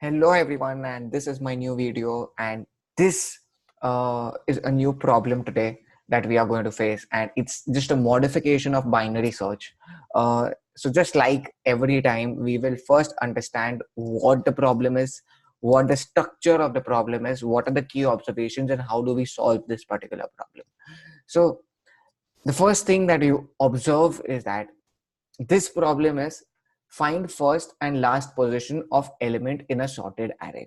Hello everyone, and this is my new video, and this is a new problem today that we are going to face, and it's just a modification of binary search. So just like every time, we will first understand what the problem is, what the structure of the problem is, what are the key observations, and how do we solve this particular problem. So the first thing that you observe is that this problem is find first and last position of element in a sorted array.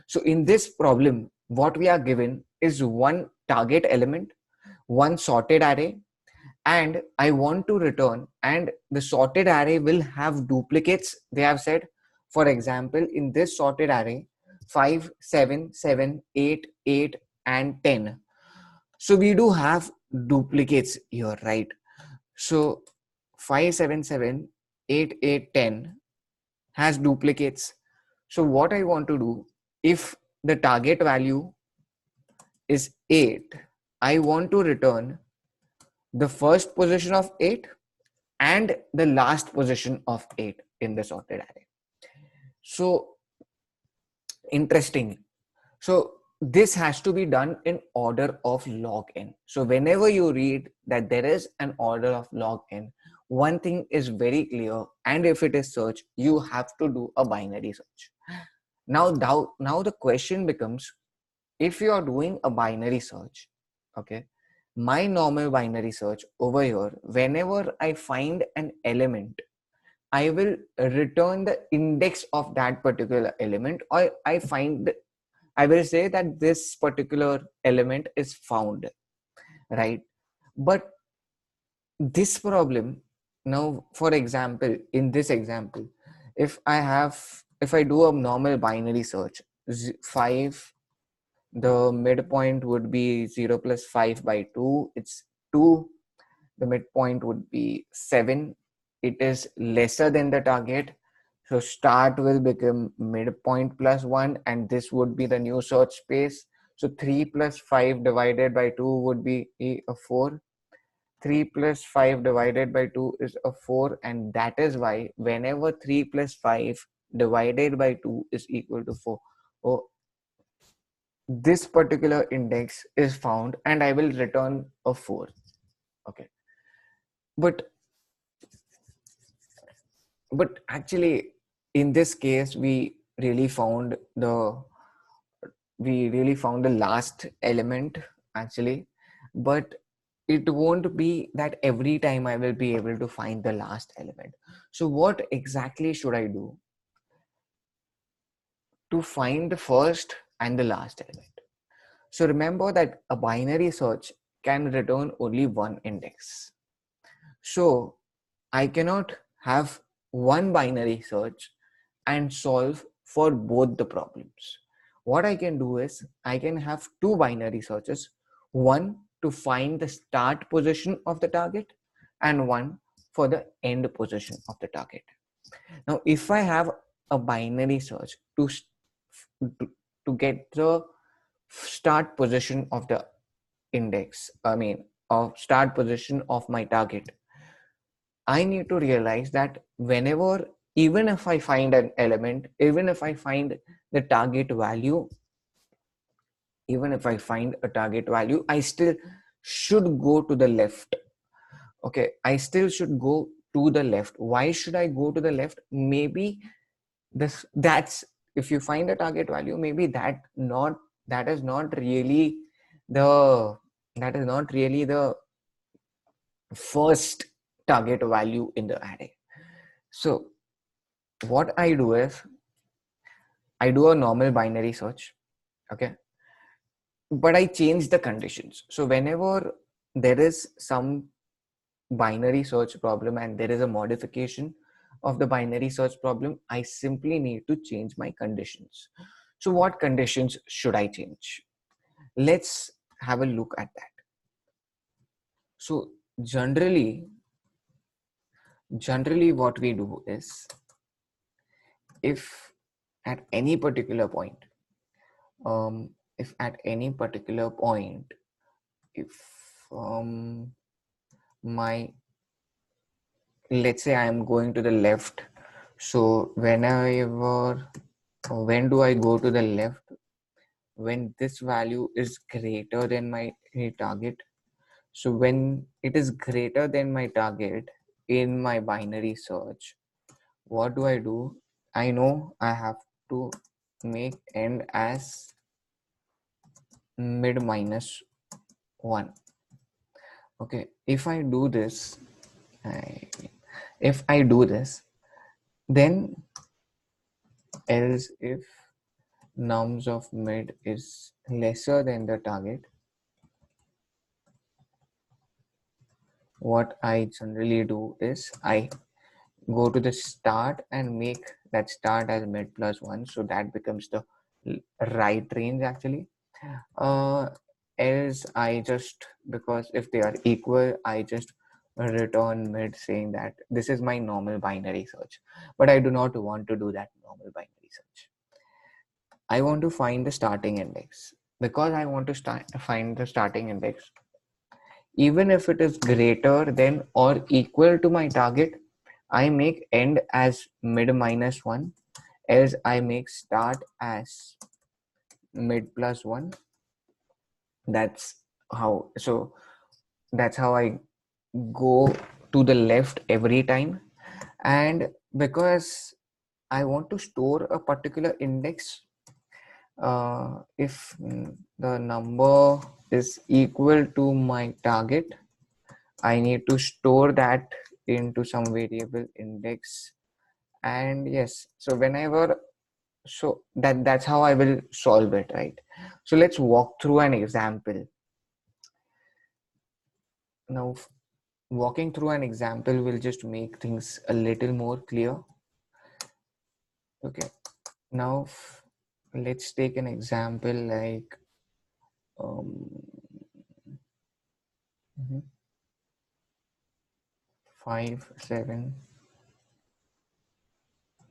So in this problem, what we are given is one target element, one sorted array, and I want to return, and the sorted array will have duplicates. They have said, for example, in this sorted array, 5, 7, 7, 8, 8, and 10. So we do have duplicates here, right? So 5, 7, 7, 8, 8, 10 has duplicates. So what I want to do, if the target value is 8, I want to return the first position of 8 and the last position of 8 in the sorted array. So interesting. So this has to be done in order of log n. So whenever you read that there is an order of log n, one thing is very clear, and if it is search, you have to do a binary search. Now the question becomes, if you are doing a binary search, okay, my normal binary search over here, whenever I find an element, I will return the index of that particular element, or I will say that this particular element is found, right? But this problem, now, for example, in this example, if I do a normal binary search, 5, the midpoint would be 0 plus 5 by 2, it's 2. The midpoint would be 7. It is lesser than the target. So start will become midpoint plus 1, and this would be the new search space. So 3 plus 5 divided by 2 would be a 4. 3 plus 5 divided by 2 is a 4, and that is why whenever 3 plus 5 divided by 2 is equal to 4, oh, this particular index is found, and I will return a 4. Okay. But actually, in this case, we really found the last element, actually. But it won't be that every time I will be able to find the last element. So what exactly should I do to find the first and the last element? So remember that a binary search can return only one index. So I cannot have one binary search and solve for both the problems. What I can do is I can have two binary searches, one to find the start position of the target and one for the end position of the target. Now, if I have a binary search to get the start position of the index, of start position of my target, I need to realize that whenever, even if I find an element, even if I find the target value, even if I find a target value, I still should go to the left. Okay, I still should go to the left. Why should I go to the left? Maybe that's if you find a target value, maybe that is not really the that is not really the first target value in the array. So what I do is I do a normal binary search, okay, but I change the conditions. So whenever there is some binary search problem and there is a modification of the binary search problem, I simply need to change my conditions. So what conditions should I change? Let's have a look at that. So generally what we do is, if at any particular point, if at any particular point, if let's say I am going to the left, so whenever When do I go to the left? When this value is greater than my target. So when it is greater than my target in my binary search, what do? I know I have to make end as mid minus 1. Okay, if I do this, if I do this, then else if nums of mid is lesser than the target, what I generally do is I go to the start and make that start as mid plus 1, so that becomes the right range actually. Else I just, because if they are equal, I just return mid saying that this is my normal binary search, but I do not want to do that normal binary search. I want to find the starting index. Because I want to find the starting index, even if it is greater than or equal to my target, I make end as mid minus 1, else I make start as mid plus 1. That's how, so that's how I go to the left every time. And because I want to store a particular index, if the number is equal to my target, I need to store that into some variable index. And yes, so whenever, so that's how I will solve it, right? So let's walk through an example. Now walking through an example will just make things a little more clear. Okay, now let's take an example like 5 7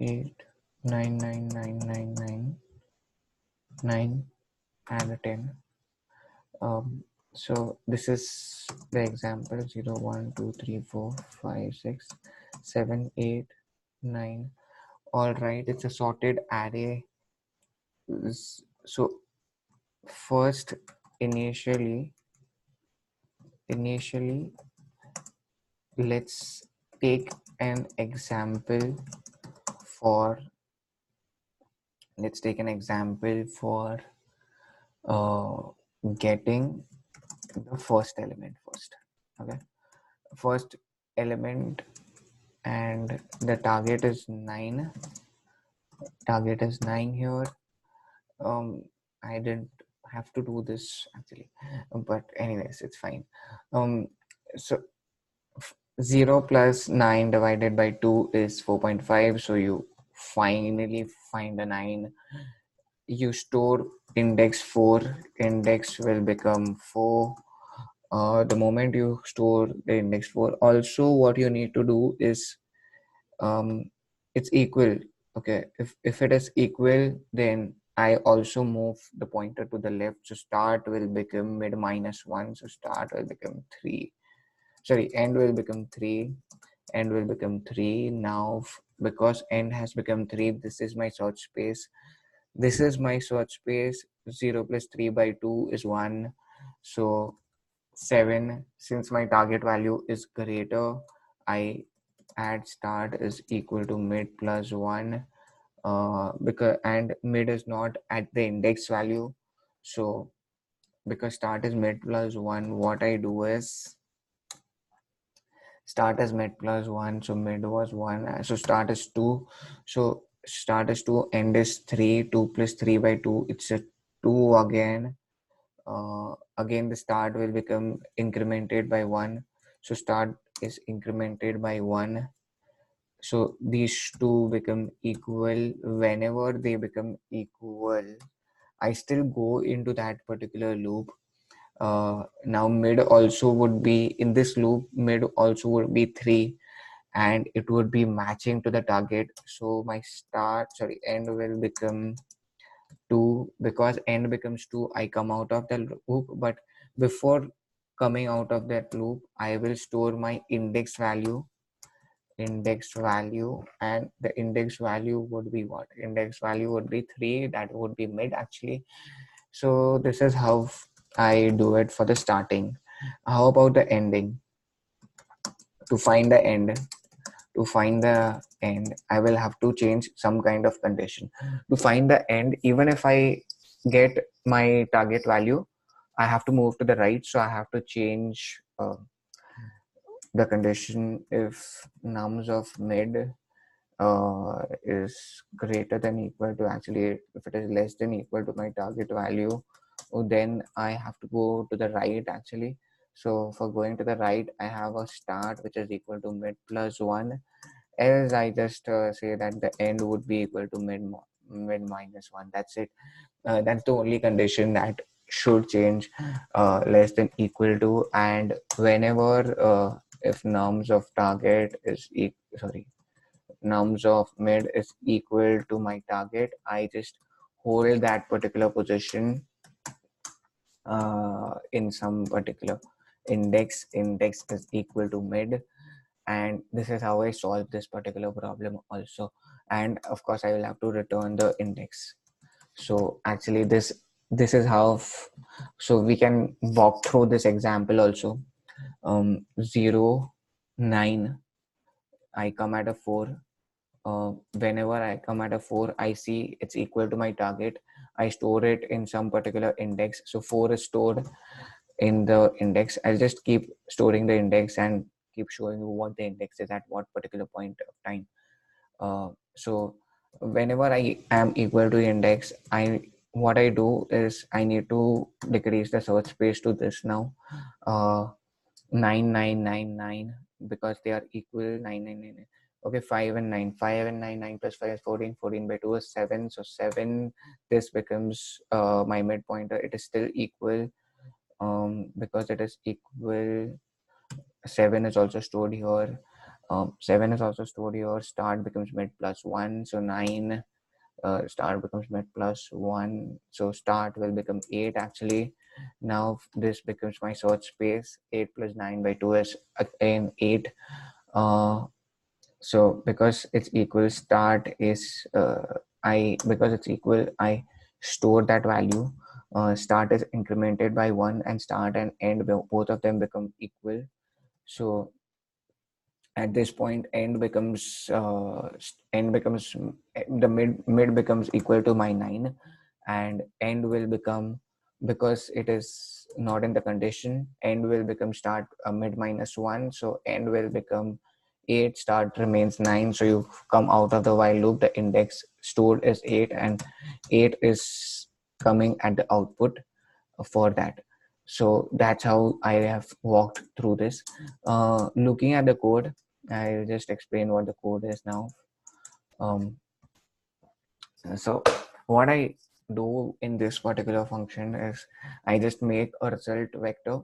8 9 9 9 9 9 9 and a 10. So this is the example 0 1 2 3 4 5 6 7 8 9. All right, it's a sorted array. So first, initially let's take an example for uh, getting the first element first. Okay, first element, and the target is 9. Target is 9 here. I didn't have to do this actually, but anyways, it's fine. So 0 plus 9 divided by 2 is 4.5. So you finally find a 9. You store index 4. Index will become 4. The moment you store the index 4, also what you need to do is it's equal. Okay, if it is equal, then I also move the pointer to the left. So start will become mid minus 1. So start will become 3. Sorry, end will become 3. End will become 3. Now, because end has become 3, this is my search space. This is my search space. 0 plus 3 by 2 is 1. So 7. Since my target value is greater, I add start is equal to mid plus 1. Because and mid is not at the index value. So because start is mid plus 1, what I do is start is mid plus 1, so mid was 1, so start is 2. So start is 2, end is 3. 2 plus 3 by 2, it's a 2 again. Again the start will become incremented by 1, so start is incremented by 1. So these two become equal. Whenever they become equal, I still go into that particular loop. Now mid also would be in this loop. Mid also would be 3, and it would be matching to the target. So my end will become 2. Because end becomes 2, I come out of the loop. But before coming out of that loop, I will store my index value. index value, and the index value would be what? Index value would be 3. That would be mid actually. So this is how I do it for the starting. How about the ending? To find the end, I will have to change some kind of condition. To find the end, even if I get my target value, I have to move to the right. So I have to change the condition if nums of mid is greater than equal to, actually if it is less than equal to my target value, then I have to go to the right actually. So for going to the right, I have a start which is equal to mid plus 1, else I just say that the end would be equal to mid minus 1. That's it. That's the only condition that should change less than equal to. And whenever if nums of target is sorry, nums of mid is equal to my target, I just hold that particular position in some particular index. Index is equal to mid, and this is how I solve this particular problem also. And of course I will have to return the index. So actually this is how so we can walk through this example also. 0 9, I come at a 4. Whenever I come at a 4, I see it's equal to my target. I store it in some particular index. So 4 is stored in the index. I'll just keep storing the index and keep showing you what the index is at what particular point of time. So whenever I am equal to the index, what I do is I need to decrease the search space to this now. 9999, because they are equal. 999. Okay, 5 and 9. 5 and 9. 9 plus 5 is 14. 14 by 2 is 7. So 7, this becomes my mid pointer. It is still equal because it is equal. 7 is also stored here. 7 is also stored here. Start becomes mid plus 1. So 9, start becomes mid plus 1. So start will become 8 actually. Now this becomes my search space. 8 plus 9 by 2 is again 8. So because it's equal, start is because it's equal, I store that value. Start is incremented by 1, and start and end, both of them become equal. So at this point, end becomes the mid becomes equal to my 9, and end will become, because it is not in the condition, end will become start mid minus 1. So end will become 8, start remains 9. So you come out of the while loop, the index stored is 8, and 8 is coming at the output for that. So that's how I have walked through this. Looking at the code, I'll just explain what the code is now. So what I do in this particular function is I just make a result vector.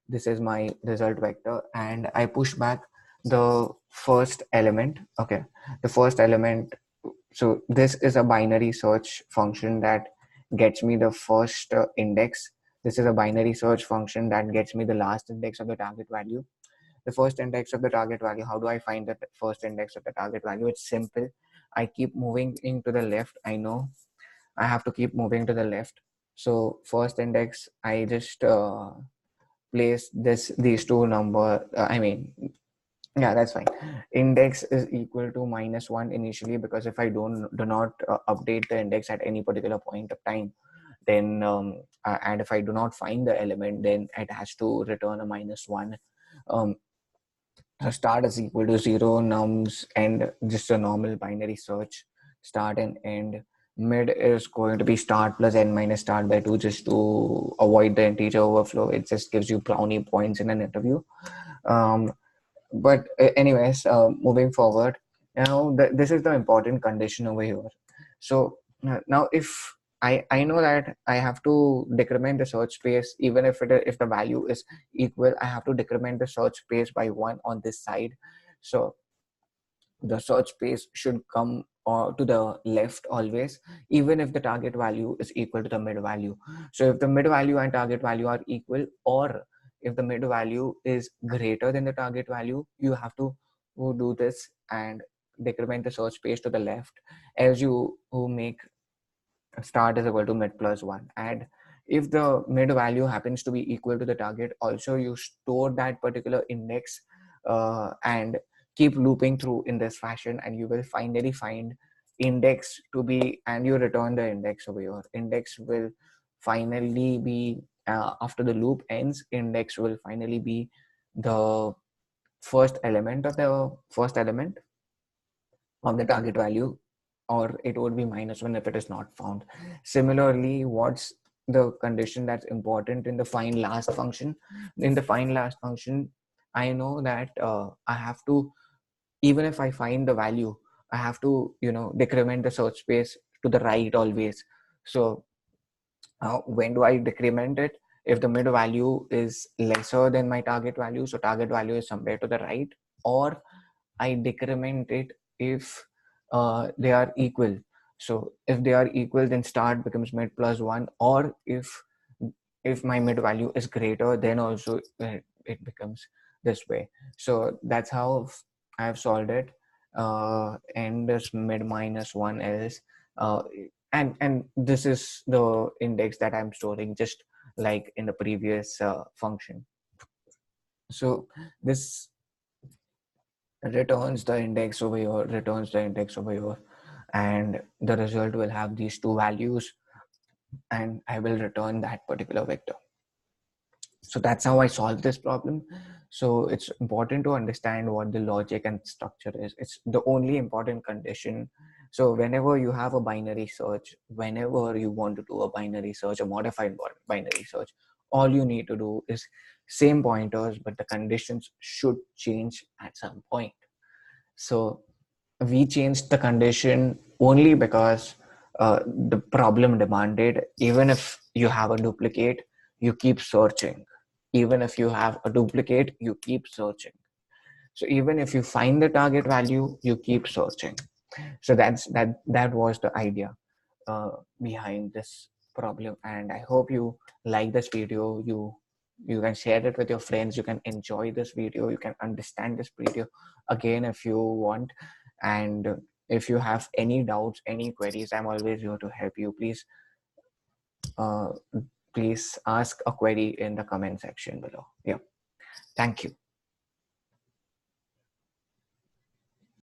This is my result vector, and I push back the first element. Okay, the first element. So this is a binary search function that gets me the first index. This is a binary search function that gets me the last index of the target value. The first index of the target value, how do I find the first index of the target value? It's simple. I keep moving into the left. I know I have to keep moving to the left. So first index, I just place these two number. Yeah, that's fine. Index is equal to -1 initially, because if I do not update the index at any particular point of time, then and if I do not find the element, then it has to return a -1. Start is equal to 0, nums, and just a normal binary search, start and end. Mid is going to be start plus n minus start by 2, just to avoid the integer overflow. It just gives you brownie points in an interview. But anyways, moving forward, now this is the important condition over here. So now if I know that I have to decrement the search space, even if the value is equal, I have to decrement the search space by 1 on this side. So the search space should come to the left always, even if the target value is equal to the mid value. So if the mid value and target value are equal, or if the mid value is greater than the target value, you have to do this and decrement the search space to the left, as you who make start is equal to mid plus 1. And if the mid value happens to be equal to the target, also you store that particular index and keep looping through in this fashion, and you will finally find index to be, and you return the index over here. Index will finally be, after the loop ends, index will finally be the first element of the target value, or it would be -1 if it is not found. Similarly, what's the condition that's important in the find last function? In the find last function, I know that I have to, even if I find the value, I have to, decrement the search space to the right always. So when do I decrement it? If the mid value is lesser than my target value, so target value is somewhere to the right, or I decrement it if they are equal. So if they are equal, then start becomes mid plus 1, or if my mid value is greater, then also it becomes this way. So that's how I've solved it. And this mid -1 is uh, and this is the index that I'm storing, just like in the previous function. So this returns the index over here, and the result will have these two values, and I will return that particular vector. So that's how I solve this problem. So it's important to understand what the logic and structure is. It's the only important condition. So whenever you have a binary search, whenever you want to do a binary search, a modified binary search, all you need to do is same pointers, but the conditions should change at some point. So we changed the condition only because the problem demanded, even if you have a duplicate, you keep searching. Even if you have a duplicate, you keep searching. So even if you find the target value, you keep searching. So that was the idea uh, behind this problem, and I hope you like this video. You can share it with your friends, you can enjoy this video, you can understand this video again if you want. And if you have any doubts, any queries, I'm always here to help you. Uh, please ask a query in the comment section below. Yeah, thank you.